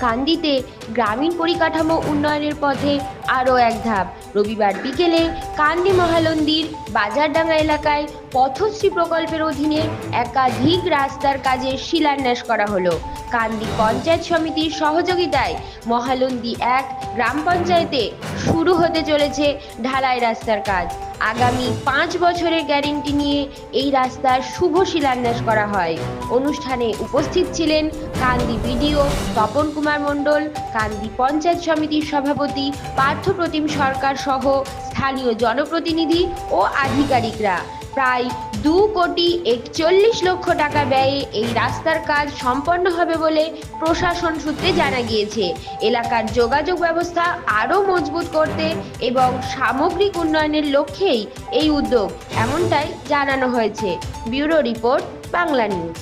কান্দিতে গ্রামীণ পরিকাঠামো উন্নয়নের পথে আরও এক ধাপ। রবিবার বিকেলে কান্দি মহালন্দির বাজারডাঙ্গা এলাকায় পথশ্রী প্রকল্পের অধীনে একাধিক রাস্তার কাজের শিলান্যাস করা হলো। কান্দি পঞ্চায়েত সমিতির সহযোগিতায় মহালন্দি 1 গ্রাম পঞ্চায়েতে শুরু হতে চলেছে ঢালাই রাস্তার কাজ। আগামী 5 বছরের গ্যারেন্টি নিয়ে এই রাস্তার শুভ শিলান্যাস করা হয়। অনুষ্ঠানে উপস্থিত ছিলেন কান্দি বিডিও তপন কুমার মণ্ডল, কান্দি পঞ্চায়েত সমিতির সভাপতি পার্থপ্রতিম সরকার সহ স্থানীয় জনপ্রতিনিধি ও আধিকারিকরা। প্রায় 2,41,00,000 টাকা ব্যয়ে এই রাস্তার কাজ সম্পন্ন হবে বলে প্রশাসন সূত্রে জানা গিয়েছে। এলাকার যোগাযোগ ব্যবস্থা আরও মজবুত করতে এবং সামগ্রিক উন্নয়নের লক্ষ্যেই এই উদ্যোগ, এমনটাই জানানো হয়েছে। Bureau report, Bangla news.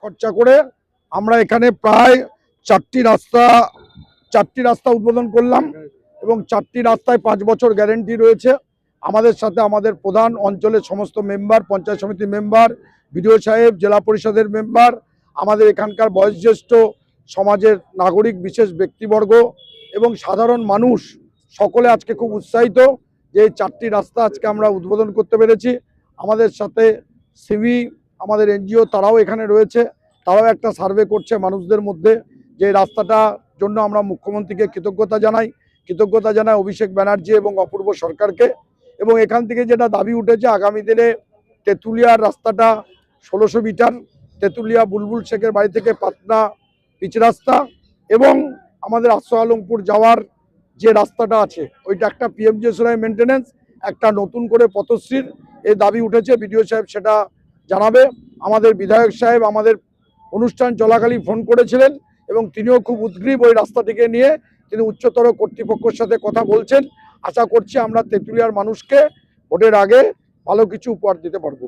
খরচা করে আমরা এখানে প্রায় 4টি রাস্তা উদ্বোধন করলাম এবং 4টি রাস্তায় 5 বছর গ্যারেন্টি রয়েছে। আমাদের সাথে আমাদের প্রধান অঞ্চলের সমস্ত মেম্বার, পঞ্চায়েত সমিতির মেম্বার, বিডিও সাহেব, জেলা পরিষদের মেম্বার, আমাদের এখানকার বয়োজ্যেষ্ঠ সমাজের নাগরিক, বিশেষ ব্যক্তিবর্গ এবং সাধারণ মানুষ সকলে আজকে খুব উৎসাহিত যে এই 4টি রাস্তা আজকে আমরা উদ্বোধন করতে পেরেছি। আমাদের সাথে সিভি, আমাদের এনজিও তারাও এখানে রয়েছে। তারাও একটা সার্ভে করছে মানুষদের মধ্যে যে রাস্তাটার জন্য আমরা মুখ্যমন্ত্রীকে কৃতজ্ঞতা জানাই অভিষেক ব্যানার্জি এবং অপূর্ব সরকারকে। এবং এখান থেকে যেটা দাবি উঠেছে, আগামী দিনে তেঁতুলিয়ার রাস্তাটা 1600 মিটার, তেঁতুলিয়া বুলবুল শেখের বাড়ি থেকে পাটনা পিচ রাস্তা এবং আমাদের আশা আলমপুর যাওয়ার যে রাস্তাটা আছে ওইটা একটা পিএমজিএসওয়াই মেনটেন্যান্স, একটা নতুন করে পথশ্রীর এই দাবি উঠেছে। বিডিও সাহেব সেটা জানাবে। আমাদের বিধায়ক সাহেব আমাদের অনুষ্ঠান চলাকালীন ফোন করেছিলেন এবং তিনিও খুব উদ্গ্রীব ওই রাস্তাটিকে নিয়ে। তিনি উচ্চতর কর্তৃপক্ষের সাথে কথা বলছেন। আশা করছি আমরা তেঁতুলিয়ার মানুষকে ভোটের আগে ভালো কিছু উপহার দিতে পারবো।